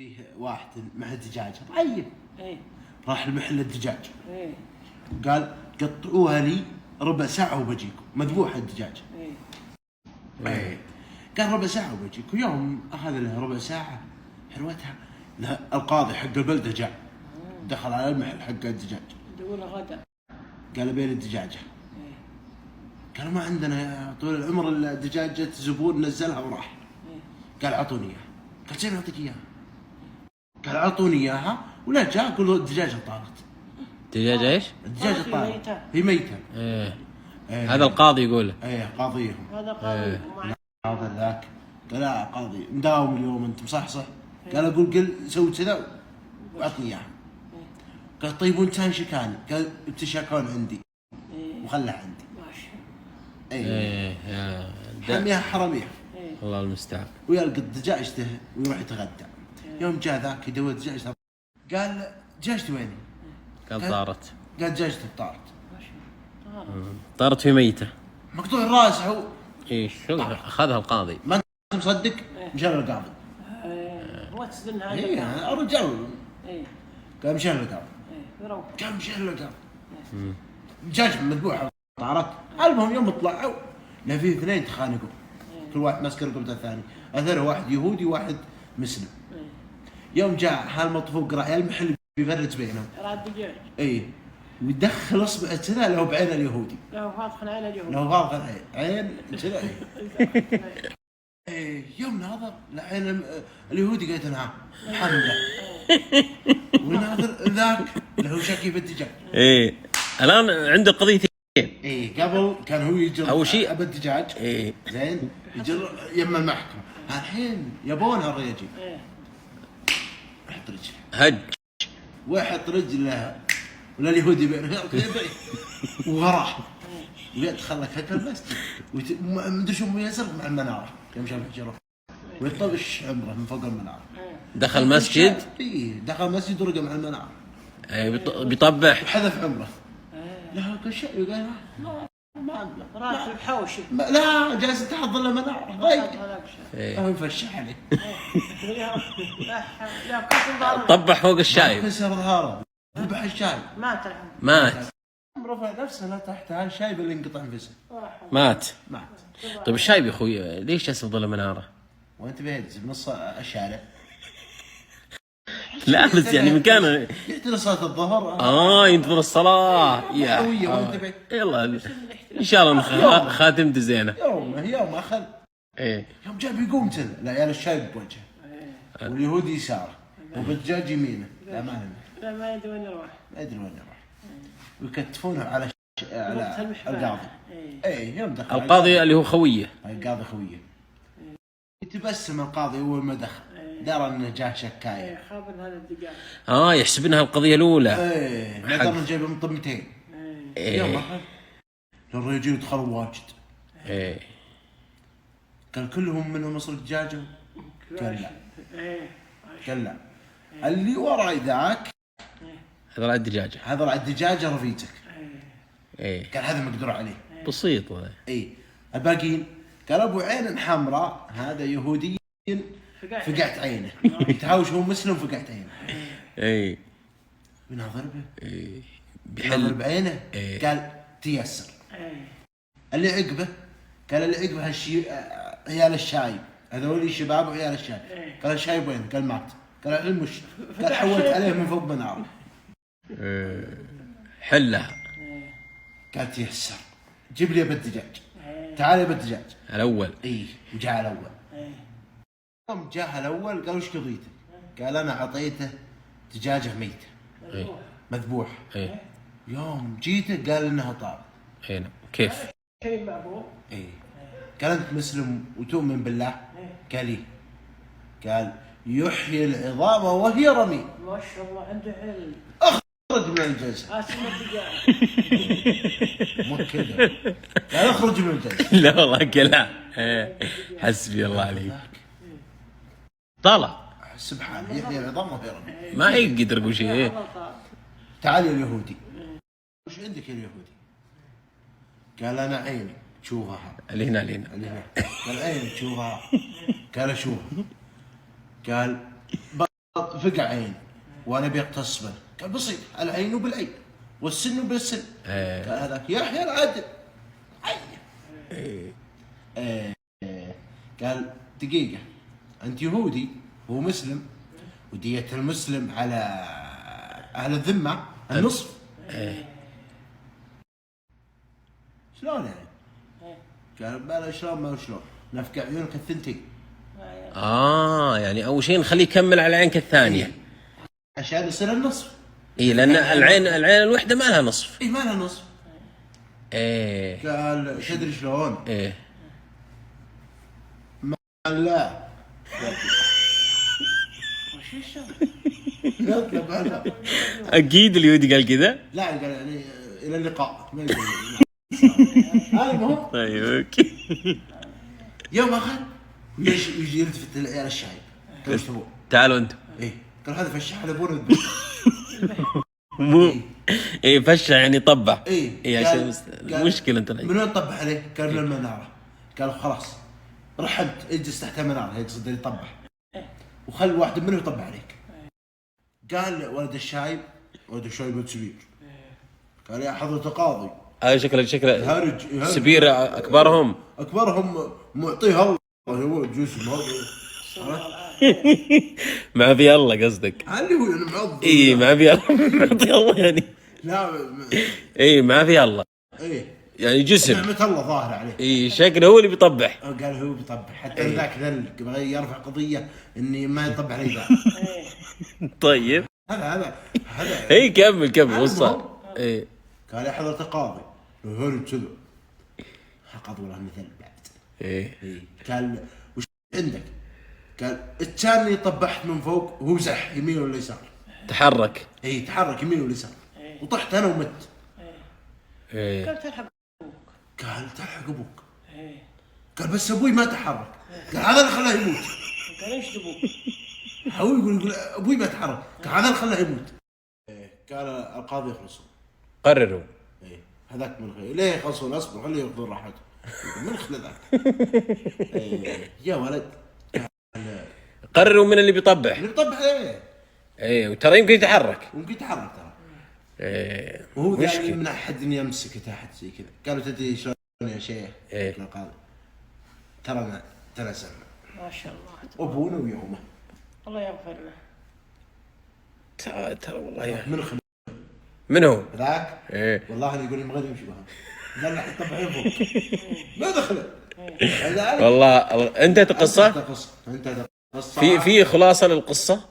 فيه واحد محل دجاج طيب. راح المحل الدجاج. قال قطعوها لي ربع ساعة وبجيكم مذبوح الدجاج. قال ربع ساعة وبجيكم. يوم أخذ له ربع ساعة حلوتها القاضي حق البلدة جاء دخل على المحل حق الدجاج. يقول غدا. قال بين الدجاجة. قالوا ما عندنا يا طويل العمر الدجاجة زبون نزلها وراح. قال اعطوني اياها. قال زين اعطيك اياها. قال اعطوني اياها ولا جاء قالوا الدجاجة طارت. دجاجة ايش؟ الدجاجة طارت. هي ميتة. هذا القاضي يقوله. قاضيهم. هذا قاضي. هذا ذاك. قال لا قاضي مداوم اليوم انت مصحصح. قال اقول قل سوي كذا واعطني اياها. قال طيب وانت شكاني؟ قال بتشاكون عندي وخلها عندي. حميها حراميها. الله المستعان. ويلقى دجاجته ويروح يتغدى. يوم جاء ذاك يدور دجاجته. قال دجاجتي ويني؟ قال طارت. قال دجاجتي طارت. طارت في ميتة. مقطوع الراس هو. شو اخذها القاضي؟ ما انت مصدق؟ مشان القاضي. هو تسدن هذا. الرجال. قال مشان القاضي. قال مشان القاضي. دجاج مذبوحة طارت. المهم يوم طلعوا لا في اثنين تخانقوا. كل واحد ماسك رقبته الثاني. اثره واحد يهودي واحد مسلم. يوم جاء هالمطفوق راح المحل بيفرج بينهم. راد دجاج. ويدخل اصبعه كذا له بعين اليهودي. له فاضخ عين اليهودي. له فاضخ عين كذا. يوم ناظر لعين اليهودي قالت نعم حمله. وناظر ذاك له شكي بالدجاج. الان عنده قضيتين. قبل كان هو يجر اول شيء ابى الدجاج. زين يجر يم المحكمه. الحين يبونها الريجي. يحط رجله هج ويحط رجله ولا اليهودي بينه ووراه ويدخل لك هكا المسجد ومدري شو يسرق مع المناره يوم شاف الحجره ويطبش عمره من فوق المناره. دخل مسجد. دخل مسجد ورقه مع المناره. بيطبح وحذف عمره. لا كل شيء قال ما راح الحوشي. لا جالس تحط له مناره ضيق. هو يفشح عليه. طبح فوق الشاي. كسر ظهره ذبح الشاي. مات. رفع نفسه تحت هالشاي اللي انقطع نفسه. مات. طيب الشايب يا اخوي ليش يسبض له مناره؟ وانت بيهز بنص الشارع. لا بس يعني مكانه يحتل صلاه الظهر. ينتظر الصلاه يا يلا ان شاء الله خاتمته زينه. يوم اخذ. يوم جاء بيقوم كذا العيال الشايب بوجهه واليهودي يساره وبالدجاج يمينه. لا ما يدري وين يروح. ما يدري وين يروح. ويكتفونه على القاضي. يوم دخل القاضي اللي هو خويه. القاضي خويه. يتبسم القاضي اول ما دخل. درى انه جاه شكايه. خابر هذا الدجاج. يحسب انها القضيه الاولى. ما درى انه جايبه من طمتين. يوم اخذ الرجال دخلوا واجد. قال كلهم منهم مصر دجاجه. قال لا. قال لا. اللي وراي ذاك هذا رعد الدجاجه. هذا رعد الدجاجه رفيجك. قال هذا مقدور عليه. بسيط. الباقيين قال ابو عين حمراء هذا يهودي فقعت عينه. تهاوش هو مسلم فقعت عينه. يناظر به. بيحل بعينه. قال تيسر. اللي عقبه قال اللي عقبه عيال الشايب هذول شباب وعيال الشايب. قال الشايب وين؟ قال مات. قال المش. قال حولت عليه من فوق مناره. حلها. قال تيسر جيب لي بالدجاج. تعال بالدجاج الاول. وجاء الاول. يوم جاء الاول قال وش قضيته؟ قال انا اعطيته دجاجه ميته. مذبوحه. يوم جيته قال انها طارت. كيف؟ شيء معبور. قال انت مسلم وتؤمن بالله؟ قال ايه. قال يحيي العظام وهي رميم. ما شاء الله عنده علم. اخرج من الجلسه. اسمه الدجاج. مو كذا. قال اخرج من الجلسه. لا والله كلام. حسبي الله عليك. طلع سبحان يحيي العظام وهي رميم. ما يقدر يقول شيء. تعال يا اليهودي. وش عندك يا اليهودي؟ قال انا عيني تشوفها. اللي هنا. قال عيني تشوفها. قال اشوفها. قال فقع عين وانا بيقتص منه. قال بسيط، العين بالعين والسن بالسن. قال هذاك يا حيال عدل. قال دقيقة، أنت يهودي وهو مسلم، ودية المسلم على أهل الذمة النصف. شلون يعني؟ قال بلا شلون ما شلون، نفقع عيونك الثنتين. يعني أول شيء نخليه يكمل على عينك الثانية عشان يصير النصف. لأن العين الوحدة ما لها نصف. ما لها نصف. قال تدري شلون؟ قال لا. يطلب هلا. أكيد اليهودي قال كذا؟ لا قال يعني إلى اللقاء. ما يقول هذا مهم. طيب اوكي. يوم اخر ليش يجي يلتفت للعيال الشايب؟ قال ايش تبون؟ تعالوا انتم. قال هذا فشح لابونا. مو فشة يعني طبع. عشان المشكلة انت من وين طبح عليه؟ قال من المنارة. قال خلاص رحمت اجلس تحت المنارة، هيك صدق يطبح وخل واحد منهم يطبح عليك. قال ولد الشايب سبير. قال يا حضرة القاضي هذا شكله سبير اكبرهم معطيه الله هو جسم هذا. ما في الله قصدك؟ اللي هو يعني معض. ما في الله معطي الله يعني. لا ما في الله. يعني جسم نعمة الله ظاهرة عليه. شكله هو اللي بيطبح. قال هو بيطبح حتى ذاك ذلك بغى يرفع قضية اني ما يطبح علي ذا. طيب هذا كمل وش صار؟ قال يا حضرة القاضي لو هرب كذا حقض ولا مثل بعد. قال وش عندك؟ قال اتشاني طبحت من فوق وهو زح يمين ولا يسار. تحرك. تحرك يمين ولا يسار. وطحت انا ومت. قال تلحق ابوك. قال تلحق ابوك. قال بس ابوي ما تحرك. قال هذا اللي خلاه يموت. قال ايش تبوك؟ هو يقول ابوي ما تحرك. قال هذا اللي خلاه يموت. قال القاضي يخلصون. قرروا. هذاك من خير ليه يخلصون؟ اصبر خليه ياخذون راحته. من خلى ذاك. يا ولد قرروا من اللي بيطبح. وترى يمكن يتحرك. ترى. وهو قال من احد يمسك تحت زي كذا. قالوا تدري شلون يا شيخ؟ القاضي ترى تناسلنا. ما شاء الله. ابونا ويومه. الله يغفر له. ترى والله يا من هو؟ ذاك؟ والله انا يقول لي مغرب يمشي بها. قال له حتى طبعين فوق. ما دخله. والله انتهت القصة؟ انتهت القصة. في خلاصة للقصة؟